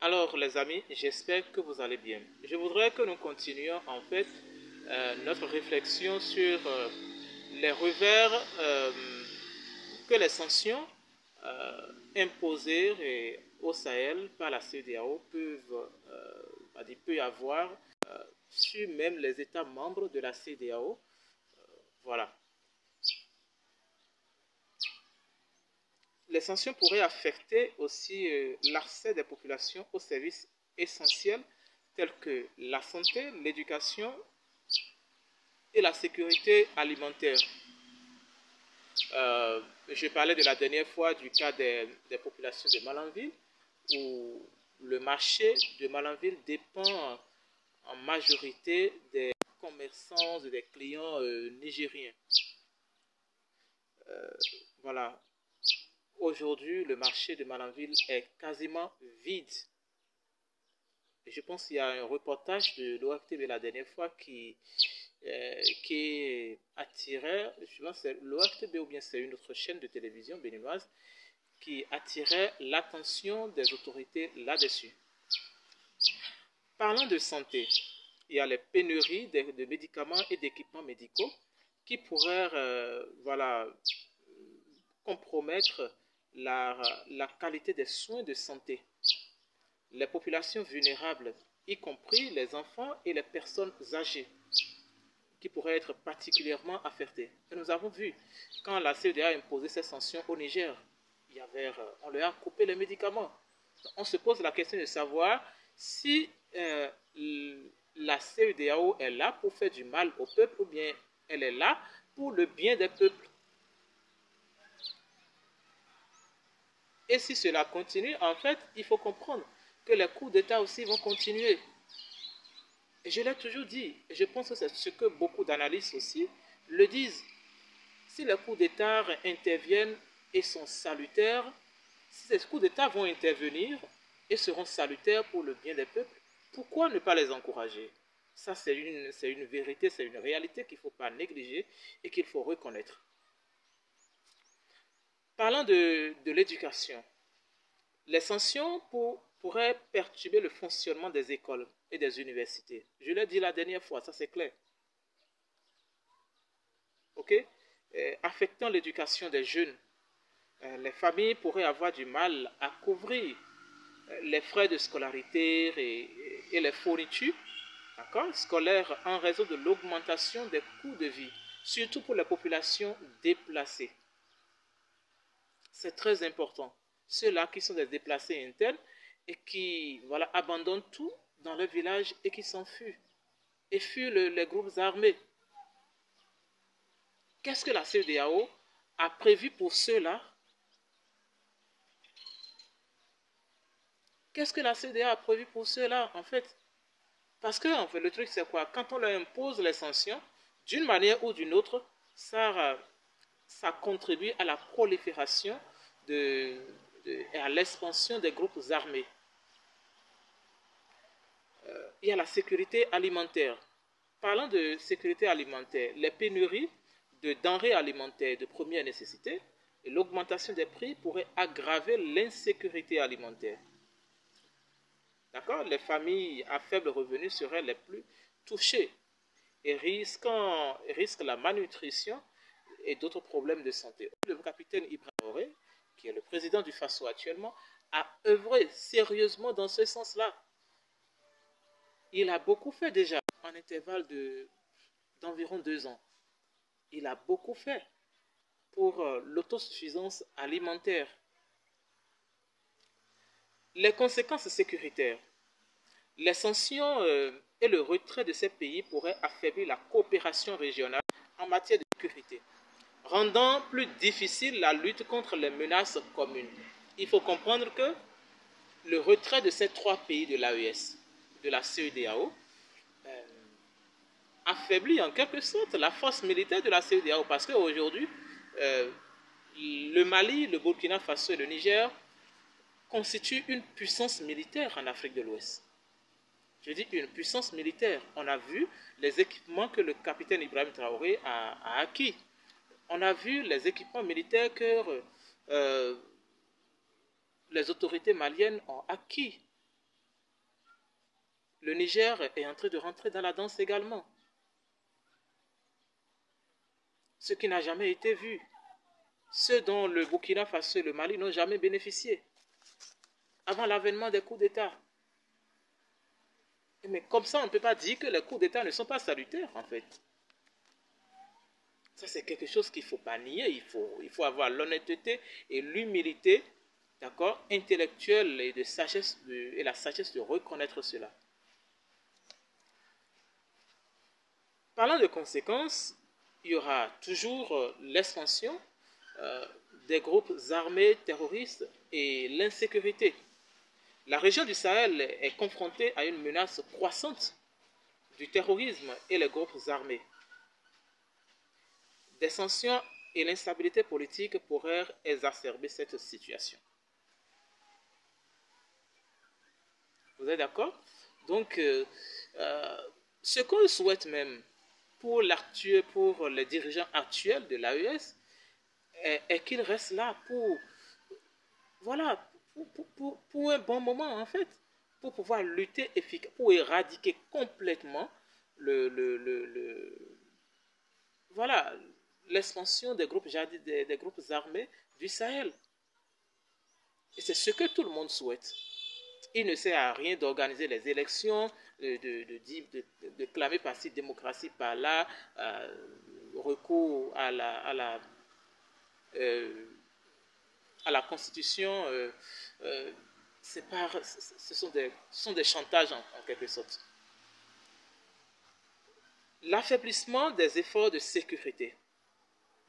Alors les amis, j'espère que vous allez bien. Je voudrais que nous continuions en fait notre réflexion sur les revers que les sanctions imposées au Sahel par la CEDEAO peut y avoir sur même les États membres de la CEDEAO. Voilà. Les sanctions pourraient affecter aussi l'accès des populations aux services essentiels tels que la santé, l'éducation et la sécurité alimentaire. Je parlais de la dernière fois du cas des populations de Malanville, où le marché de Malanville dépend en majorité des commerçants et des clients nigériens. Voilà. Aujourd'hui, le marché de Malanville est quasiment vide. Et je pense qu'il y a un reportage de l'OACTV la dernière fois qui attirait, je pense que c'est l'OACTV ou bien c'est une autre chaîne de télévision béninoise, qui attirait l'attention des autorités là-dessus. Parlant de santé, il y a les pénuries de médicaments et d'équipements médicaux qui pourraient compromettre la qualité des soins de santé. Les populations vulnérables, y compris les enfants et les personnes âgées, qui pourraient être particulièrement affectées. Et nous avons vu, quand la CEDEAO a imposé ces sanctions au Niger, on leur a coupé les médicaments. On se pose la question de savoir si la CEDEAO est là pour faire du mal au peuple ou bien elle est là pour le bien des peuples. Et si cela continue, en fait, il faut comprendre que les coups d'État aussi vont continuer. Et je l'ai toujours dit, et je pense que c'est ce que beaucoup d'analystes aussi le disent. Si les coups d'État interviennent et sont salutaires, si ces coups d'État vont intervenir et seront salutaires pour le bien des peuples, pourquoi ne pas les encourager? Ça, c'est une vérité, c'est une réalité qu'il ne faut pas négliger et qu'il faut reconnaître. Parlant de l'éducation, les sanctions pourraient perturber le fonctionnement des écoles et des universités. Je l'ai dit la dernière fois, ça c'est clair. Ok? Affectant l'éducation des jeunes, les familles pourraient avoir du mal à couvrir les frais de scolarité et les fournitures scolaires en raison de l'augmentation des coûts de vie, surtout pour les populations déplacées. C'est très important. Ceux-là qui sont des déplacés internes et qui abandonnent tout dans leur village et qui s'enfuient et fuient les groupes armés. Qu'est-ce que la CEDEAO a prévu pour ceux-là? Qu'est-ce que la CEDEAO a prévu pour ceux-là, en fait? Parce que, en fait, le truc, c'est quoi? Quand on leur impose les sanctions, d'une manière ou d'une autre, ça contribue à la prolifération et à l'expansion des groupes armés. Il y a la sécurité alimentaire. Parlant de sécurité alimentaire, les pénuries de denrées alimentaires de première nécessité et l'augmentation des prix pourraient aggraver l'insécurité alimentaire. D'accord? Les familles à faible revenu seraient les plus touchées et risquent la malnutrition et d'autres problèmes de santé. Le capitaine Ibrahim Traoré, qui est le président du Faso actuellement, a œuvré sérieusement dans ce sens-là. Il a beaucoup fait déjà en intervalle d'environ 2 ans. Il a beaucoup fait pour l'autosuffisance alimentaire. Les conséquences sécuritaires. Les sanctions et le retrait de ces pays pourraient affaiblir la coopération régionale en matière de sécurité, rendant plus difficile la lutte contre les menaces communes. Il faut comprendre que le retrait de ces 3 pays de l'AES, de la CEDEAO, affaiblit en quelque sorte la force militaire de la CEDEAO parce qu'aujourd'hui, le Mali, le Burkina Faso et le Niger constituent une puissance militaire en Afrique de l'Ouest. Je dis une puissance militaire. On a vu les équipements que le capitaine Ibrahim Traoré a acquis. On a vu les équipements militaires que les autorités maliennes ont acquis. Le Niger est en train de rentrer dans la danse également. Ce qui n'a jamais été vu. Ceux dont le Burkina Faso et le Mali n'ont jamais bénéficié. Avant l'avènement des coups d'État. Mais comme ça, on ne peut pas dire que les coups d'État ne sont pas salutaires, en fait. Ça, c'est quelque chose qu'il ne faut pas nier. Il faut avoir l'honnêteté et l'humilité, d'accord, intellectuelle et, de sagesse et la sagesse de reconnaître cela. Parlant de conséquences, il y aura toujours l'expansion des groupes armés terroristes et l'insécurité. La région du Sahel est confrontée à une menace croissante du terrorisme et les groupes armés. Des sanctions et l'instabilité politique pourraient exacerber cette situation. Vous êtes d'accord? Donc, ce qu'on souhaite même pour les dirigeants actuels de l'AES est qu'ils restent là voilà, pour un bon moment en fait, pour pouvoir lutter efficacement, pour éradiquer complètement voilà, l'expansion des groupes armés du Sahel. Et c'est ce que tout le monde souhaite. Il ne sert à rien d'organiser les élections, de clamer par-ci démocratie par-là, recours euh, à la constitution. Ce sont des chantages en quelque sorte. L'affaiblissement des efforts de sécurité.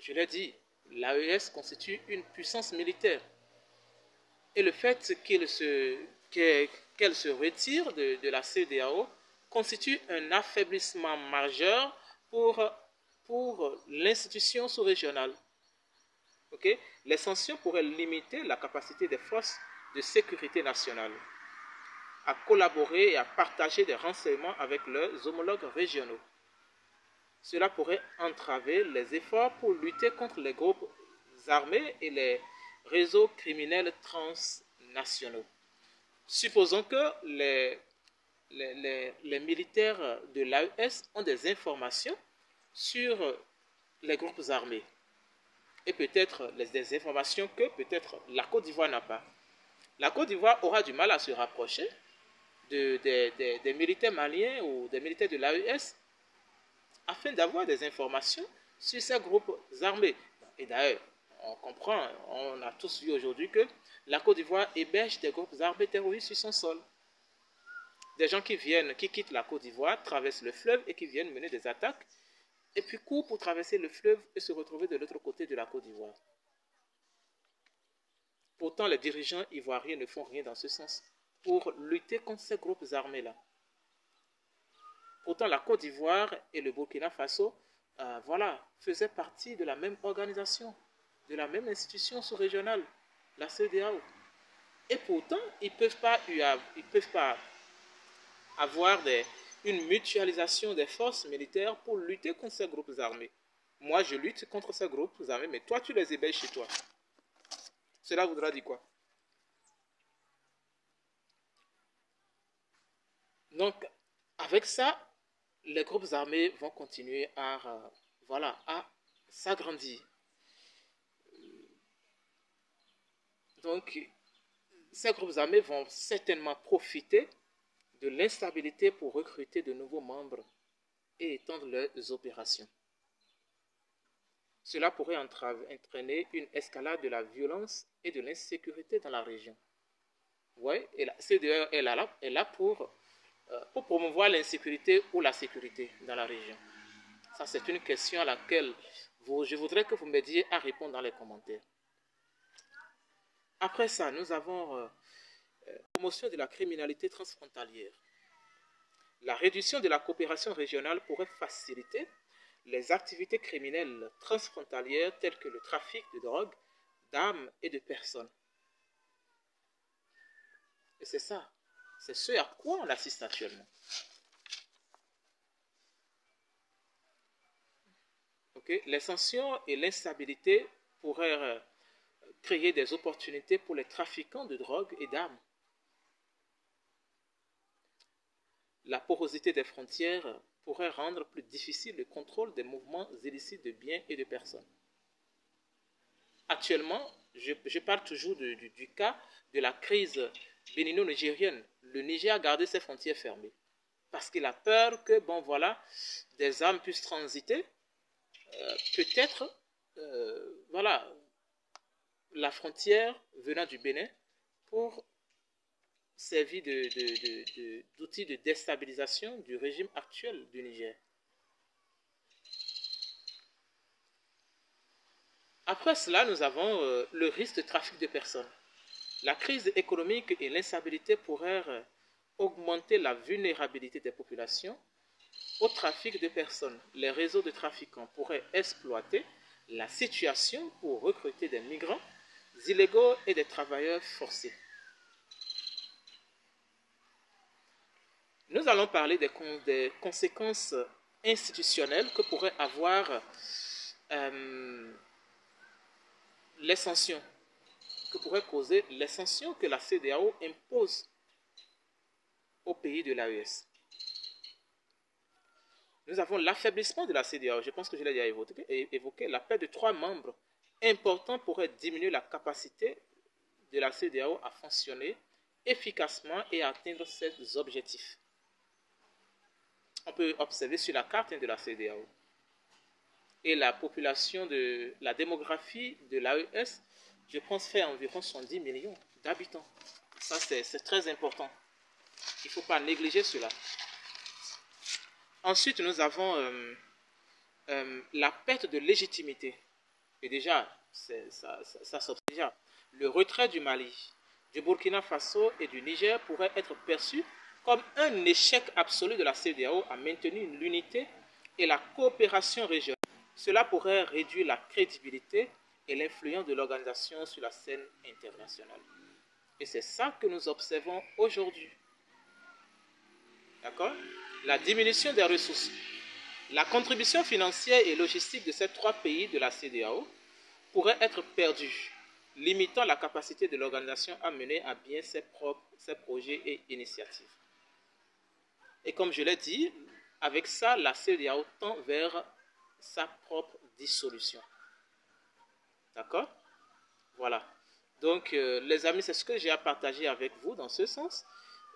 Je l'ai dit, l'AES constitue une puissance militaire. Et le fait qu'elle se retire de la CEDEAO constitue un affaiblissement majeur pour l'institution sous-régionale. Okay? Les sanctions pourraient limiter la capacité des forces de sécurité nationale à collaborer et à partager des renseignements avec leurs homologues régionaux. Cela pourrait entraver les efforts pour lutter contre les groupes armés et les réseaux criminels transnationaux. Supposons que les militaires de l'AES ont des informations sur les groupes armés et peut-être des informations que peut-être la Côte d'Ivoire n'a pas. La Côte d'Ivoire aura du mal à se rapprocher des militaires maliens ou des militaires de l'AES afin d'avoir des informations sur ces groupes armés. Et d'ailleurs, on comprend, on a tous vu aujourd'hui que la Côte d'Ivoire héberge des groupes armés terroristes sur son sol. Des gens qui quittent la Côte d'Ivoire, traversent le fleuve et qui viennent mener des attaques, et puis courent pour traverser le fleuve et se retrouver de l'autre côté de la Côte d'Ivoire. Pourtant, les dirigeants ivoiriens ne font rien dans ce sens pour lutter contre ces groupes armés-là. Pourtant, la Côte d'Ivoire et le Burkina Faso, faisaient partie de la même organisation, de la même institution sous-régionale, la CEDEAO. Et pourtant, ils ne peuvent pas avoir une mutualisation des forces militaires pour lutter contre ces groupes armés. Moi, je lutte contre ces groupes armés, mais toi, tu les héberges chez toi. Cela voudra dire quoi? Donc, avec ça, les groupes armés vont continuer à s'agrandir. Donc, ces groupes armés vont certainement profiter de l'instabilité pour recruter de nouveaux membres et étendre leurs opérations. Cela pourrait entraîner une escalade de la violence et de l'insécurité dans la région. Ouais, et la CEDEAO est là pour promouvoir l'insécurité ou la sécurité dans la région. Ça, c'est une question à laquelle je voudrais que vous m'aidiez à répondre dans les commentaires. Après ça, nous avons la promotion de la criminalité transfrontalière. La réduction de la coopération régionale pourrait faciliter les activités criminelles transfrontalières telles que le trafic de drogue, d'armes et de personnes. Et c'est ça, c'est ce à quoi on assiste actuellement. Okay? Les sanctions et l'instabilité pourraient créer des opportunités pour les trafiquants de drogue et d'armes. la porosité des frontières pourrait rendre plus difficile le contrôle des mouvements illicites de biens et de personnes. Actuellement, je parle toujours du cas de la crise bénino-nigérienne. Le Niger a gardé ses frontières fermées parce qu'il a peur que, bon voilà, des armes puissent transiter. Peut-être, voilà, la frontière venant du Bénin pour servir d'outil de déstabilisation du régime actuel du Niger. Après cela, nous avons le risque de trafic de personnes. La crise économique et l'instabilité pourraient augmenter la vulnérabilité des populations au trafic de personnes. Les réseaux de trafiquants pourraient exploiter la situation pour recruter des migrants illégaux et des travailleurs forcés. Nous allons parler des conséquences institutionnelles que pourrait avoir les sanctions, que pourrait causer les sanctions que la CEDEAO impose aux pays de l'AES. Nous avons l'affaiblissement de la CEDEAO. Je pense que je l'ai déjà évoqué. La perte de 3 membres importants pourrait diminuer la capacité de la CEDEAO à fonctionner efficacement et à atteindre ses objectifs. On peut observer sur la carte de la CEDEAO. Et la population la démographie de l'AES, je pense, fait environ 110 millions d'habitants. Ça, c'est très important. Il ne faut pas négliger cela. Ensuite, nous avons la perte de légitimité. Et déjà, ça s'observe déjà. Le retrait du Mali, du Burkina Faso et du Niger pourrait être perçu comme un échec absolu de la CEDEAO à maintenir l'unité et la coopération régionale. Cela pourrait réduire la crédibilité et l'influence de l'organisation sur la scène internationale. Et c'est ça que nous observons aujourd'hui. D'accord? La diminution des ressources. La contribution financière et logistique de ces 3 pays de la CEDEAO pourrait être perdue, limitant la capacité de l'organisation à mener à bien ses projets et initiatives. Et comme je l'ai dit, avec ça, la CEDEAO tend vers sa propre dissolution. D'accord? Voilà. Donc, les amis, c'est ce que j'ai à partager avec vous dans ce sens.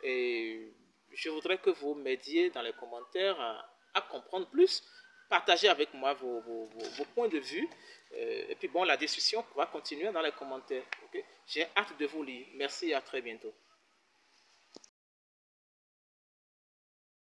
Et je voudrais que vous m'aidiez dans les commentaires à comprendre plus. Partagez avec moi vos points de vue. Et puis bon, la discussion va continuer dans les commentaires. Okay? J'ai hâte de vous lire. Merci et à très bientôt.